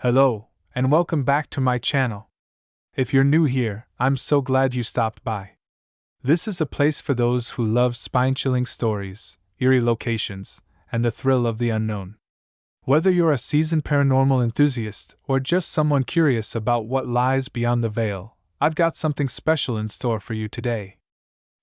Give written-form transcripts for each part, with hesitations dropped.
Hello, and welcome back to my channel. If you're new here, I'm so glad you stopped by. This is a place for those who love spine-chilling stories, eerie locations, and the thrill of the unknown. Whether you're a seasoned paranormal enthusiast or just someone curious about what lies beyond the veil, I've got something special in store for you today.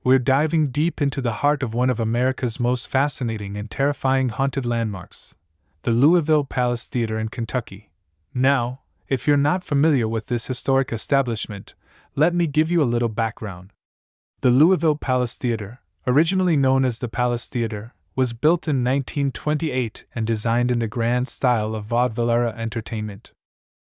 We're diving deep into the heart of one of America's most fascinating and terrifying haunted landmarks, the Louisville Palace Theatre in Kentucky. Now, if you're not familiar with this historic establishment, let me give you a little background. The Louisville Palace Theatre, originally known as the Palace Theatre, was built in 1928 and designed in the grand style of vaudeville-era entertainment.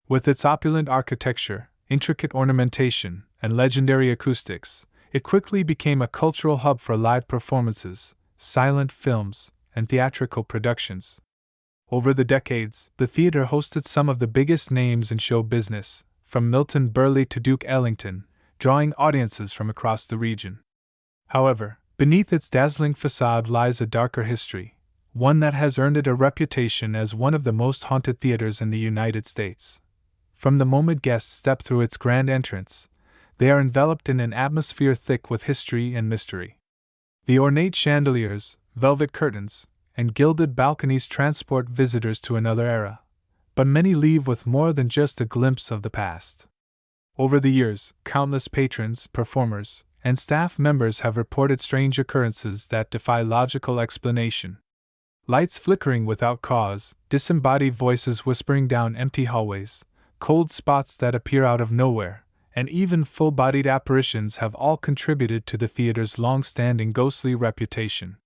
With its opulent architecture, intricate ornamentation, and legendary acoustics, it quickly became a cultural hub for live performances, silent films, and theatrical productions. Over the decades, the theater hosted some of the biggest names in show business, from Milton Berle to Duke Ellington, drawing audiences from across the region. However, beneath its dazzling facade lies a darker history, one that has earned it a reputation as one of the most haunted theaters in the United States. From the moment guests step through its grand entrance, they are enveloped in an atmosphere thick with history and mystery. The ornate chandeliers, velvet curtains, and gilded balconies transport visitors to another era, but many leave with more than just a glimpse of the past. Over the years, countless patrons, performers, and staff members have reported strange occurrences that defy logical explanation. Lights flickering without cause, disembodied voices whispering down empty hallways, cold spots that appear out of nowhere, and even full-bodied apparitions have all contributed to the theater's long-standing ghostly reputation.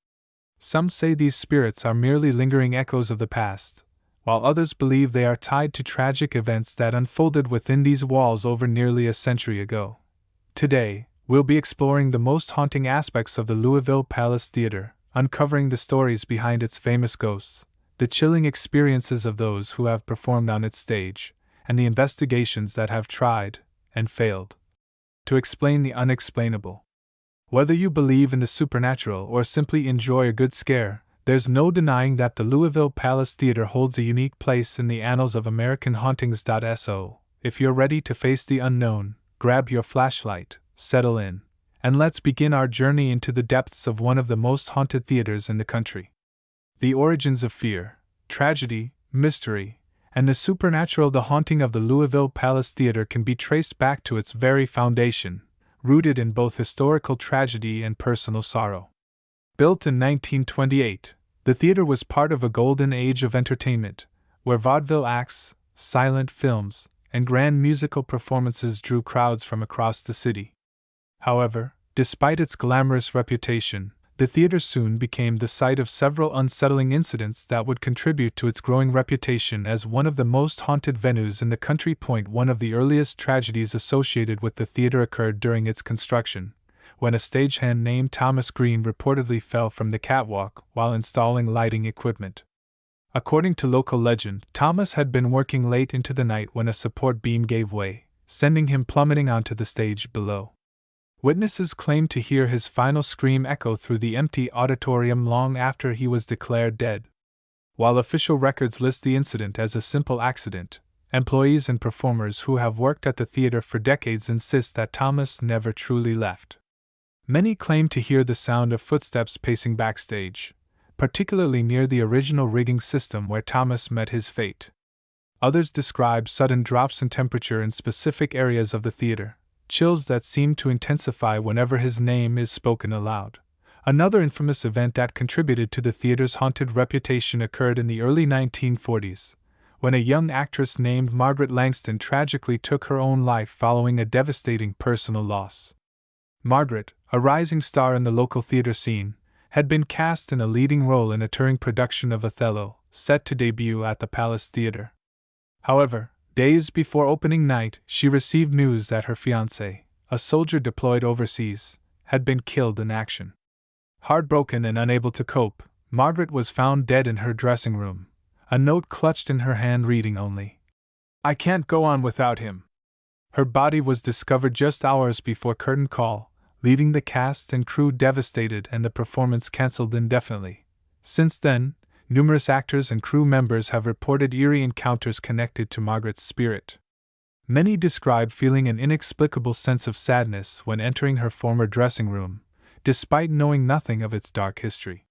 Some say these spirits are merely lingering echoes of the past, while others believe they are tied to tragic events that unfolded within these walls over nearly a century ago. Today, we'll be exploring the most haunting aspects of the Louisville Palace Theatre, uncovering the stories behind its famous ghosts, the chilling experiences of those who have performed on its stage, and the investigations that have tried, and failed, to explain the unexplainable. Whether you believe in the supernatural or simply enjoy a good scare, there's no denying that the Louisville Palace Theatre holds a unique place in the annals of American hauntings. So, if you're ready to face the unknown, grab your flashlight, settle in, and let's begin our journey into the depths of one of the most haunted theaters in the country. The origins of fear, tragedy, mystery, and the supernatural. The haunting of the Louisville Palace Theatre can be traced back to its very foundation, rooted in both historical tragedy and personal sorrow. Built in 1928, the theater was part of a golden age of entertainment, where vaudeville acts, silent films, and grand musical performances drew crowds from across the city. However, despite its glamorous reputation, the theater soon became the site of several unsettling incidents that would contribute to its growing reputation as one of the most haunted venues in the country. One of the earliest tragedies associated with the theater occurred during its construction, when a stagehand named Thomas Green reportedly fell from the catwalk while installing lighting equipment. According to local legend, Thomas had been working late into the night when a support beam gave way, sending him plummeting onto the stage below. Witnesses claimed to hear his final scream echo through the empty auditorium long after he was declared dead. While official records list the incident as a simple accident, employees and performers who have worked at the theater for decades insist that Thomas never truly left. Many claim to hear the sound of footsteps pacing backstage, particularly near the original rigging system where Thomas met his fate. Others describe sudden drops in temperature in specific areas of the theater, chills that seem to intensify whenever his name is spoken aloud. Another infamous event that contributed to the theater's haunted reputation occurred in the early 1940s, when a young actress named Margaret Langston tragically took her own life following a devastating personal loss. Margaret, a rising star in the local theater scene, had been cast in a leading role in a touring production of Othello, set to debut at the Palace Theatre. However, days before opening night, she received news that her fiancé, a soldier deployed overseas, had been killed in action. Heartbroken and unable to cope, Margaret was found dead in her dressing room, a note clutched in her hand reading only, "I can't go on without him." Her body was discovered just hours before curtain call, leaving the cast and crew devastated and the performance cancelled indefinitely. Since then, numerous actors and crew members have reported eerie encounters connected to Margaret's spirit. Many describe feeling an inexplicable sense of sadness when entering her former dressing room, despite knowing nothing of its dark history.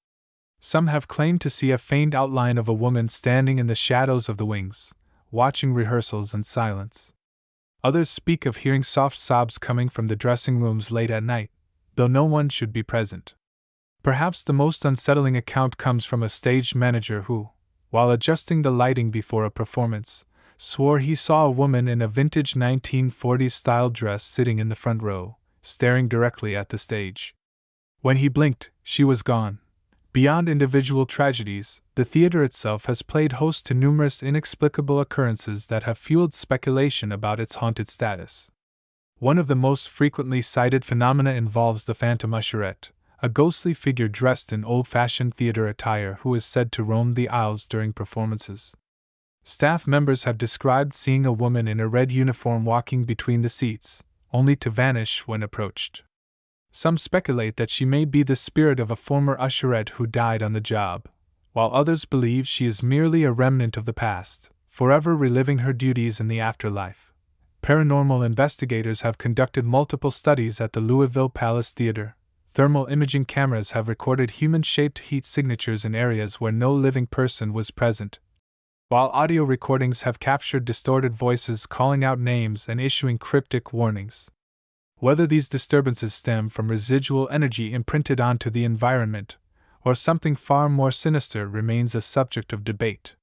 Some have claimed to see a faint outline of a woman standing in the shadows of the wings, watching rehearsals in silence. Others speak of hearing soft sobs coming from the dressing rooms late at night, though no one should be present. Perhaps the most unsettling account comes from a stage manager who, while adjusting the lighting before a performance, swore he saw a woman in a vintage 1940s-style dress sitting in the front row, staring directly at the stage. When he blinked, she was gone. Beyond individual tragedies, the theater itself has played host to numerous inexplicable occurrences that have fueled speculation about its haunted status. One of the most frequently cited phenomena involves the phantom usherette, a ghostly figure dressed in old-fashioned theater attire who is said to roam the aisles during performances. Staff members have described seeing a woman in a red uniform walking between the seats, only to vanish when approached. Some speculate that she may be the spirit of a former usherette who died on the job, while others believe she is merely a remnant of the past, forever reliving her duties in the afterlife. Paranormal investigators have conducted multiple studies at the Louisville Palace Theatre. Thermal imaging cameras have recorded human-shaped heat signatures in areas where no living person was present, while audio recordings have captured distorted voices calling out names and issuing cryptic warnings. Whether these disturbances stem from residual energy imprinted onto the environment, or something far more sinister, remains a subject of debate.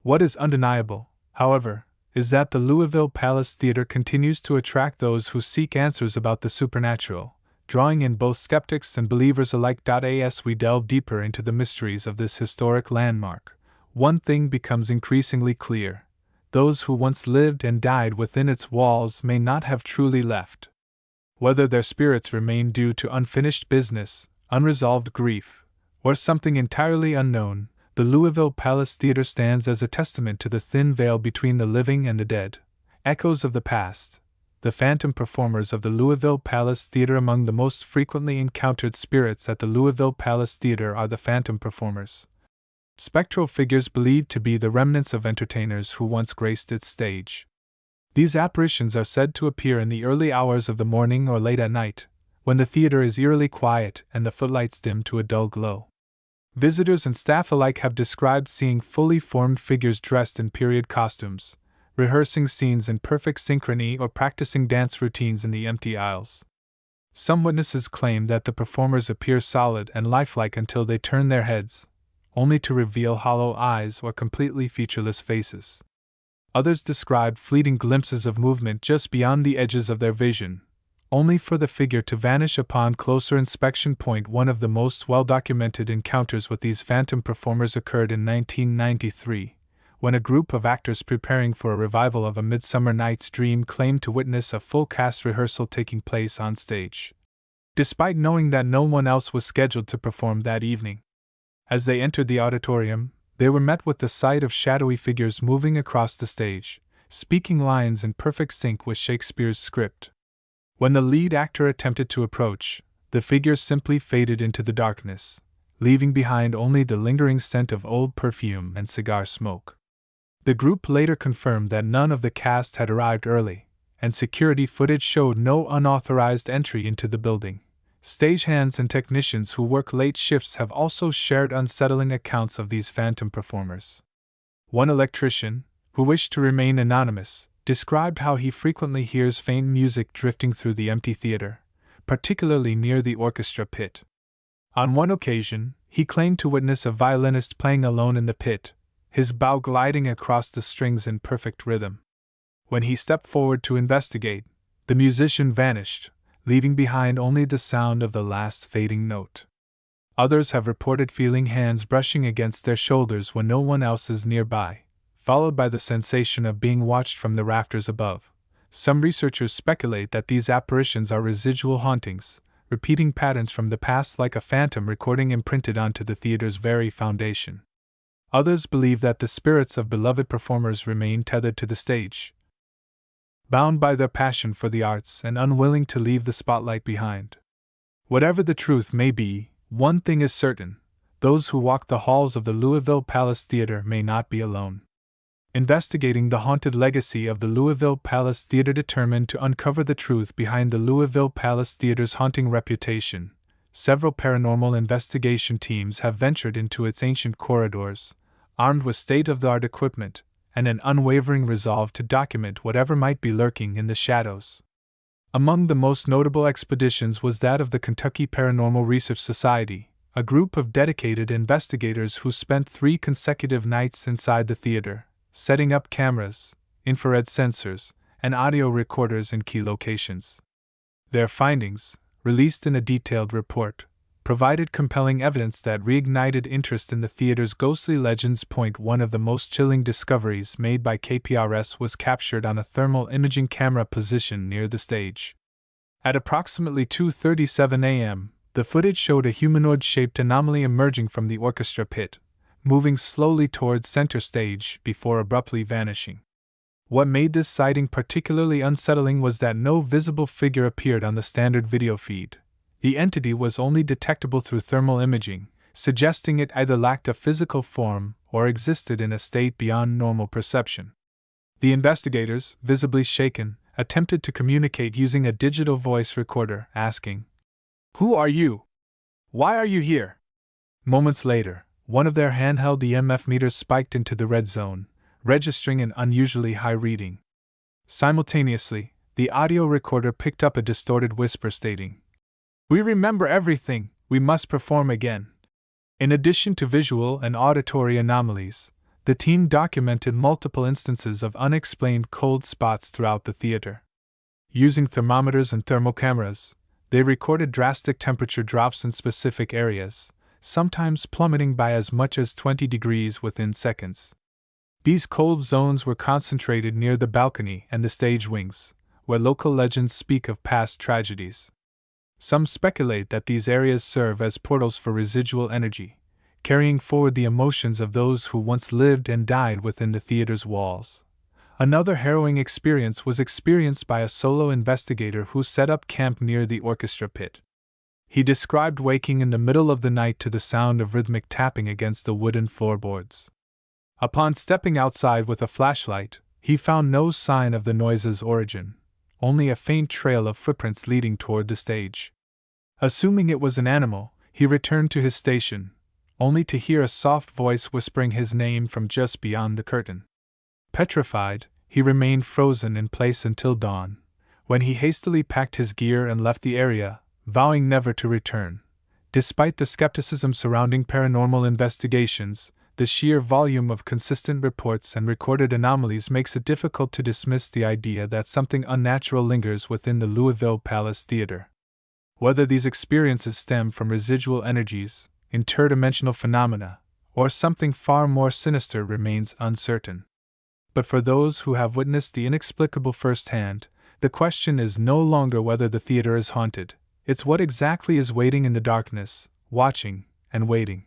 What is undeniable, however, is that the Louisville Palace Theatre continues to attract those who seek answers about the supernatural, drawing in both skeptics and believers alike. As we delve deeper into the mysteries of this historic landmark, one thing becomes increasingly clear: those who once lived and died within its walls may not have truly left. Whether their spirits remain due to unfinished business, unresolved grief, or something entirely unknown, the Louisville Palace Theatre stands as a testament to the thin veil between the living and the dead. Echoes of the past. The phantom performers of the Louisville Palace Theatre. Among the most frequently encountered spirits at the Louisville Palace Theatre are the phantom performers. Spectral figures believed to be the remnants of entertainers who once graced its stage. These apparitions are said to appear in the early hours of the morning or late at night, when the theater is eerily quiet and the footlights dim to a dull glow. Visitors and staff alike have described seeing fully formed figures dressed in period costumes, rehearsing scenes in perfect synchrony or practicing dance routines in the empty aisles. Some witnesses claim that the performers appear solid and lifelike until they turn their heads, only to reveal hollow eyes or completely featureless faces. Others describe fleeting glimpses of movement just beyond the edges of their vision, only for the figure to vanish upon closer inspection. One of the most well-documented encounters with these phantom performers occurred in 1993, when a group of actors preparing for a revival of A Midsummer Night's Dream claimed to witness a full cast rehearsal taking place on stage, despite knowing that no one else was scheduled to perform that evening. As they entered the auditorium, they were met with the sight of shadowy figures moving across the stage, speaking lines in perfect sync with Shakespeare's script. When the lead actor attempted to approach, the figures simply faded into the darkness, leaving behind only the lingering scent of old perfume and cigar smoke. The group later confirmed that none of the cast had arrived early, and security footage showed no unauthorized entry into the building. Stagehands and technicians who work late shifts have also shared unsettling accounts of these phantom performers. One electrician, who wished to remain anonymous, described how he frequently hears faint music drifting through the empty theater, particularly near the orchestra pit. On one occasion, he claimed to witness a violinist playing alone in the pit, his bow gliding across the strings in perfect rhythm. When he stepped forward to investigate, the musician vanished, leaving behind only the sound of the last fading note. Others have reported feeling hands brushing against their shoulders when no one else is nearby, followed by the sensation of being watched from the rafters above. Some researchers speculate that these apparitions are residual hauntings, repeating patterns from the past like a phantom recording imprinted onto the theater's very foundation. Others believe that the spirits of beloved performers remain tethered to the stage, bound by their passion for the arts and unwilling to leave the spotlight behind. Whatever the truth may be, one thing is certain: those who walk the halls of the Louisville Palace Theatre may not be alone. Investigating the haunted legacy of the Louisville Palace Theatre determined to uncover the truth behind the Louisville Palace Theatre's haunting reputation, several paranormal investigation teams have ventured into its ancient corridors, armed with state-of-the-art equipment and an unwavering resolve to document whatever might be lurking in the shadows. Among the most notable expeditions was that of the Kentucky Paranormal Research Society, a group of dedicated investigators who spent 3 consecutive nights inside the theater, setting up cameras, infrared sensors, and audio recorders in key locations. Their findings, released in a detailed report, provided compelling evidence that reignited interest in the theater's ghostly legends. One of the most chilling discoveries made by KPRS was captured on a thermal imaging camera positioned near the stage. At approximately 2:37 a.m., the footage showed a humanoid-shaped anomaly emerging from the orchestra pit, moving slowly towards center stage before abruptly vanishing. What made this sighting particularly unsettling was that no visible figure appeared on the standard video feed. The entity was only detectable through thermal imaging, suggesting it either lacked a physical form or existed in a state beyond normal perception. The investigators, visibly shaken, attempted to communicate using a digital voice recorder, asking, "Who are you? Why are you here?" Moments later, one of their handheld EMF meters spiked into the red zone, registering an unusually high reading. Simultaneously, the audio recorder picked up a distorted whisper stating, "We remember everything, we must perform again." In addition to visual and auditory anomalies, the team documented multiple instances of unexplained cold spots throughout the theater. Using thermometers and thermal cameras, they recorded drastic temperature drops in specific areas, sometimes plummeting by as much as 20 degrees within seconds. These cold zones were concentrated near the balcony and the stage wings, where local legends speak of past tragedies. Some speculate that these areas serve as portals for residual energy, carrying forward the emotions of those who once lived and died within the theater's walls. Another harrowing experience was experienced by a solo investigator who set up camp near the orchestra pit. He described waking in the middle of the night to the sound of rhythmic tapping against the wooden floorboards. Upon stepping outside with a flashlight, he found no sign of the noise's origin, only a faint trail of footprints leading toward the stage. Assuming it was an animal, he returned to his station, only to hear a soft voice whispering his name from just beyond the curtain. Petrified, he remained frozen in place until dawn, when he hastily packed his gear and left the area, vowing never to return. Despite the skepticism surrounding paranormal investigations, the sheer volume of consistent reports and recorded anomalies makes it difficult to dismiss the idea that something unnatural lingers within the Louisville Palace Theatre. Whether these experiences stem from residual energies, interdimensional phenomena, or something far more sinister remains uncertain. But for those who have witnessed the inexplicable firsthand, the question is no longer whether the theater is haunted, it's what exactly is waiting in the darkness, watching and waiting.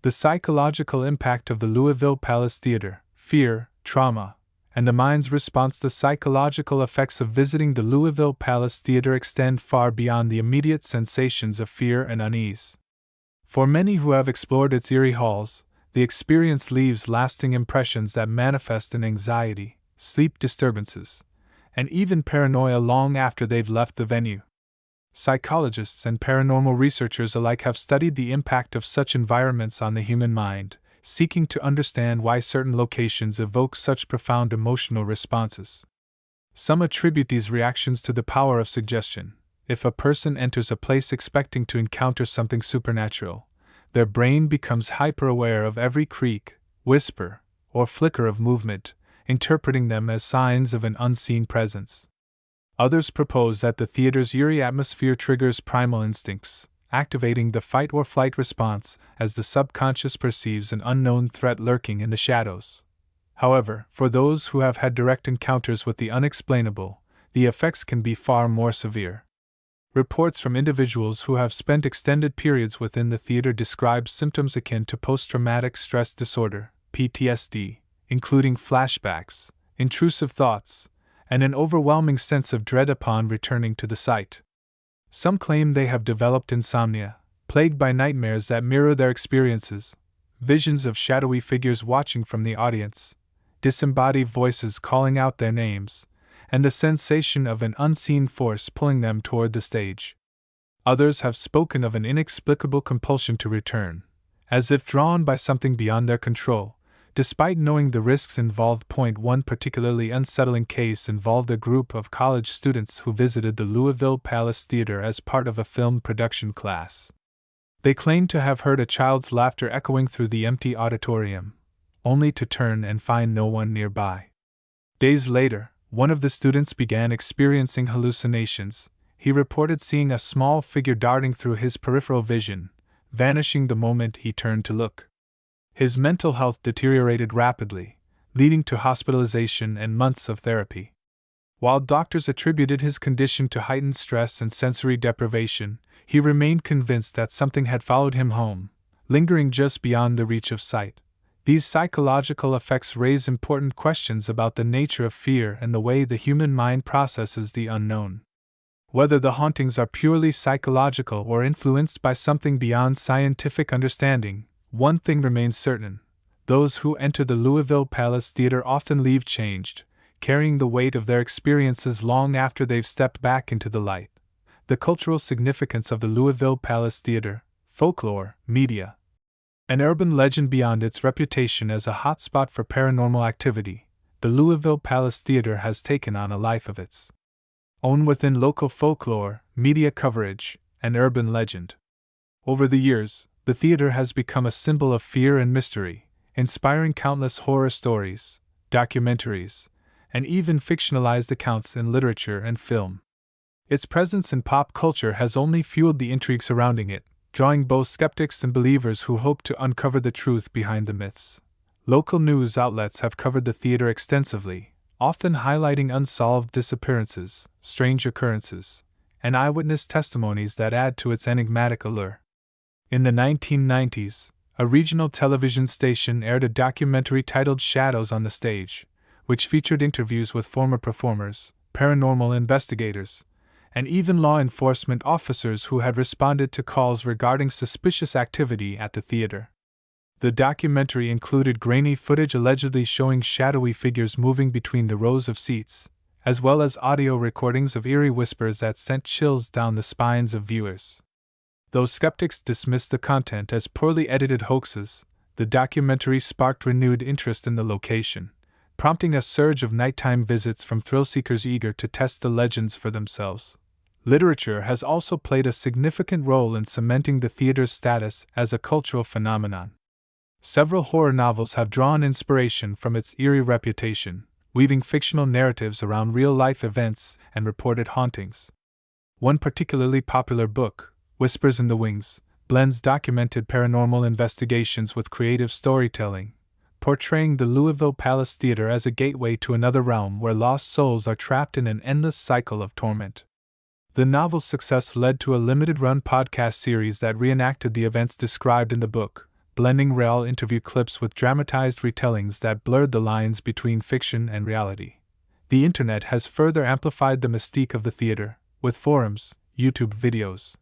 The psychological impact of the Louisville Palace Theatre, fear, trauma, and the mind's response to psychological effects of visiting the Louisville Palace Theatre extend far beyond the immediate sensations of fear and unease. For many who have explored its eerie halls, the experience leaves lasting impressions that manifest in anxiety, sleep disturbances, and even paranoia long after they've left the venue. Psychologists and paranormal researchers alike have studied the impact of such environments on the human mind, seeking to understand why certain locations evoke such profound emotional responses. Some attribute these reactions to the power of suggestion. If a person enters a place expecting to encounter something supernatural, their brain becomes hyper-aware of every creak, whisper, or flicker of movement, interpreting them as signs of an unseen presence. Others propose that the theater's eerie atmosphere triggers primal instincts, activating the fight-or-flight response as the subconscious perceives an unknown threat lurking in the shadows. However, for those who have had direct encounters with the unexplainable, the effects can be far more severe. Reports from individuals who have spent extended periods within the theater describe symptoms akin to post-traumatic stress disorder, PTSD, including flashbacks, intrusive thoughts, and an overwhelming sense of dread upon returning to the site. Some claim they have developed insomnia, plagued by nightmares that mirror their experiences, visions of shadowy figures watching from the audience, disembodied voices calling out their names, and the sensation of an unseen force pulling them toward the stage. Others have spoken of an inexplicable compulsion to return, as if drawn by something beyond their control, despite knowing the risks involved. One particularly unsettling case involved a group of college students who visited the Louisville Palace Theatre as part of a film production class. They claimed to have heard a child's laughter echoing through the empty auditorium, only to turn and find no one nearby. Days later, one of the students began experiencing hallucinations. He reported seeing a small figure darting through his peripheral vision, vanishing the moment he turned to look. His mental health deteriorated rapidly, leading to hospitalization and months of therapy. While doctors attributed his condition to heightened stress and sensory deprivation, he remained convinced that something had followed him home, lingering just beyond the reach of sight. These psychological effects raise important questions about the nature of fear and the way the human mind processes the unknown. Whether the hauntings are purely psychological or influenced by something beyond scientific understanding, one thing remains certain: those who enter the Louisville Palace Theatre often leave changed, carrying the weight of their experiences long after they've stepped back into the light. The cultural significance of the Louisville Palace Theatre, folklore, media, an urban legend beyond its reputation as a hotspot for paranormal activity, the Louisville Palace Theatre has taken on a life of its own within local folklore, media coverage, and urban legend. Over the years, the theater has become a symbol of fear and mystery, inspiring countless horror stories, documentaries, and even fictionalized accounts in literature and film. Its presence in pop culture has only fueled the intrigue surrounding it, drawing both skeptics and believers who hope to uncover the truth behind the myths. Local news outlets have covered the theater extensively, often highlighting unsolved disappearances, strange occurrences, and eyewitness testimonies that add to its enigmatic allure. In the 1990s, a regional television station aired a documentary titled Shadows on the Stage, which featured interviews with former performers, paranormal investigators, and even law enforcement officers who had responded to calls regarding suspicious activity at the theater. The documentary included grainy footage allegedly showing shadowy figures moving between the rows of seats, as well as audio recordings of eerie whispers that sent chills down the spines of viewers. Though skeptics dismissed the content as poorly edited hoaxes, the documentary sparked renewed interest in the location, prompting a surge of nighttime visits from thrill-seekers eager to test the legends for themselves. Literature has also played a significant role in cementing the theater's status as a cultural phenomenon. Several horror novels have drawn inspiration from its eerie reputation, weaving fictional narratives around real-life events and reported hauntings. One particularly popular book, Whispers in the Wings, blends documented paranormal investigations with creative storytelling, portraying the Louisville Palace Theatre as a gateway to another realm where lost souls are trapped in an endless cycle of torment. The novel's success led to a limited-run podcast series that reenacted the events described in the book, blending real interview clips with dramatized retellings that blurred the lines between fiction and reality. The internet has further amplified the mystique of the theater, with forums, YouTube videos,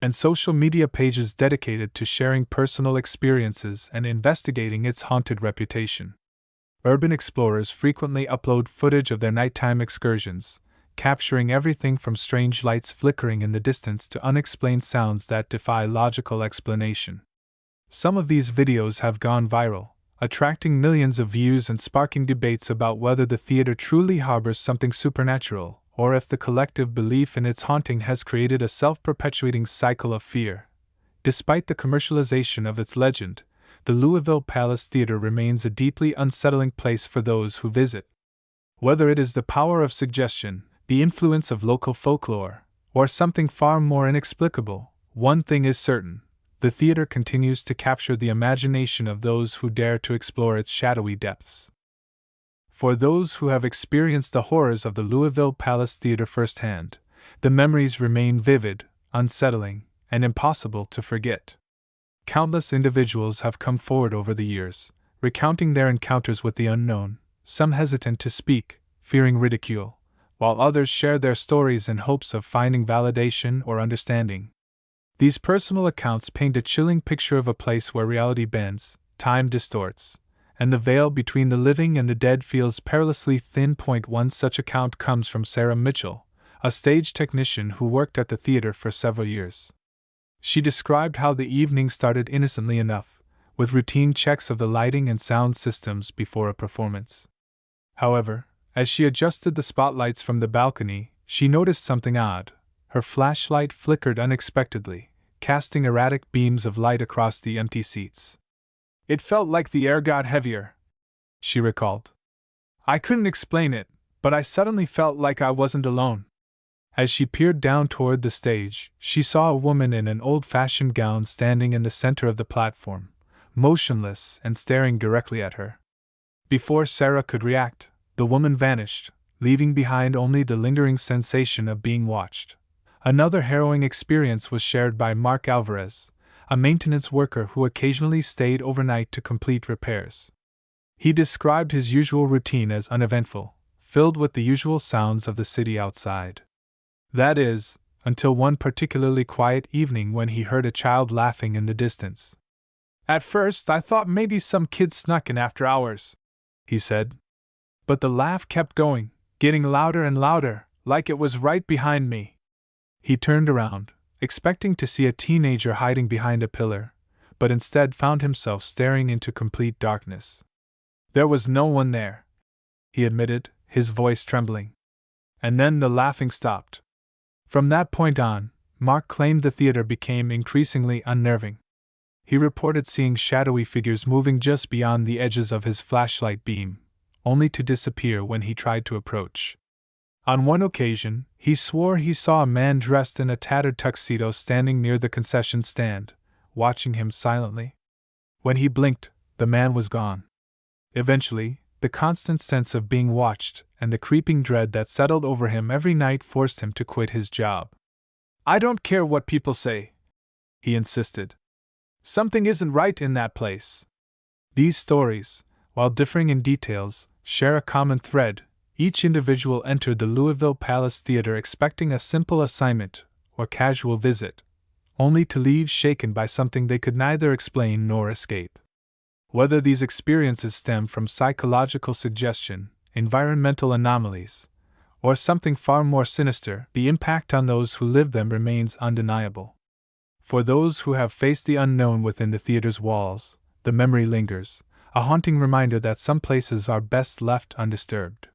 and social media pages dedicated to sharing personal experiences and investigating its haunted reputation. Urban explorers frequently upload footage of their nighttime excursions, capturing everything from strange lights flickering in the distance to unexplained sounds that defy logical explanation. Some of these videos have gone viral, attracting millions of views and sparking debates about whether the theater truly harbors something supernatural, or if the collective belief in its haunting has created a self-perpetuating cycle of fear. Despite the commercialization of its legend, the Louisville Palace Theatre remains a deeply unsettling place for those who visit. Whether it is the power of suggestion, the influence of local folklore, or something far more inexplicable, one thing is certain: the theater continues to capture the imagination of those who dare to explore its shadowy depths. For those who have experienced the horrors of the Louisville Palace Theatre firsthand, the memories remain vivid, unsettling, and impossible to forget. Countless individuals have come forward over the years, recounting their encounters with the unknown, some hesitant to speak, fearing ridicule, while others share their stories in hopes of finding validation or understanding. These personal accounts paint a chilling picture of a place where reality bends, time distorts, and the veil between the living and the dead feels perilously thin. One such account comes from Sarah Mitchell, a stage technician who worked at the theater for several years. She described how the evening started innocently enough, with routine checks of the lighting and sound systems before a performance. However, as she adjusted the spotlights from the balcony, she noticed something odd. Her flashlight flickered unexpectedly, casting erratic beams of light across the empty seats. "It felt like the air got heavier," she recalled. "I couldn't explain it, but I suddenly felt like I wasn't alone." As she peered down toward the stage, she saw a woman in an old-fashioned gown standing in the center of the platform, motionless and staring directly at her. Before Sarah could react, the woman vanished, leaving behind only the lingering sensation of being watched. Another harrowing experience was shared by Mark Alvarez, a maintenance worker who occasionally stayed overnight to complete repairs. He described his usual routine as uneventful, filled with the usual sounds of the city outside. That is, until one particularly quiet evening when he heard a child laughing in the distance. "At first I thought maybe some kid snuck in after hours," he said. "But the laugh kept going, getting louder and louder, like it was right behind me." He turned around, expecting to see a teenager hiding behind a pillar, but instead found himself staring into complete darkness. "There was no one there," he admitted, his voice trembling. And then the laughing stopped. From that point on, Mark claimed the theater became increasingly unnerving. He reported seeing shadowy figures moving just beyond the edges of his flashlight beam, only to disappear when he tried to approach. On one occasion, he swore he saw a man dressed in a tattered tuxedo standing near the concession stand, watching him silently. When he blinked, the man was gone. Eventually, the constant sense of being watched and the creeping dread that settled over him every night forced him to quit his job. "I don't care what people say," he insisted. "Something isn't right in that place." These stories, while differing in details, share a common thread. Each individual entered the Louisville Palace Theatre expecting a simple assignment or casual visit, only to leave shaken by something they could neither explain nor escape. Whether these experiences stem from psychological suggestion, environmental anomalies, or something far more sinister, the impact on those who live them remains undeniable. For those who have faced the unknown within the theater's walls, the memory lingers, a haunting reminder that some places are best left undisturbed.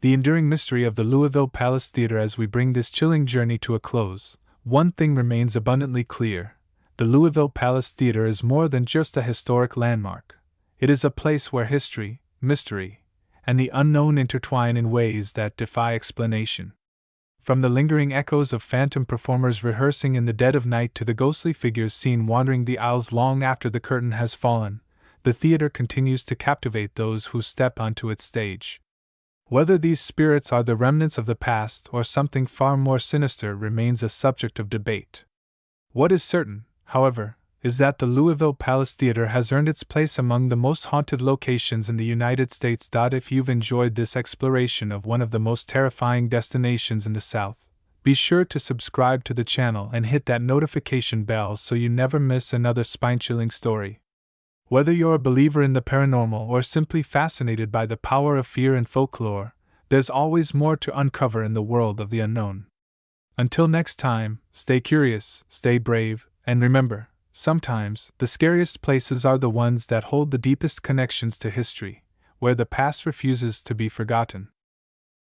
The enduring mystery of the Louisville Palace Theatre. As we bring this chilling journey to a close, one thing remains abundantly clear. The Louisville Palace Theatre is more than just a historic landmark. It is a place where history, mystery, and the unknown intertwine in ways that defy explanation. From the lingering echoes of phantom performers rehearsing in the dead of night to the ghostly figures seen wandering the aisles long after the curtain has fallen, the theater continues to captivate those who step onto its stage. Whether these spirits are the remnants of the past or something far more sinister remains a subject of debate. What is certain, however, is that the Louisville Palace Theatre has earned its place among the most haunted locations in the United States. If you've enjoyed this exploration of one of the most terrifying destinations in the South, be sure to subscribe to the channel and hit that notification bell so you never miss another spine-chilling story. Whether you're a believer in the paranormal or simply fascinated by the power of fear and folklore, there's always more to uncover in the world of the unknown. Until next time, stay curious, stay brave, and remember, sometimes the scariest places are the ones that hold the deepest connections to history, where the past refuses to be forgotten.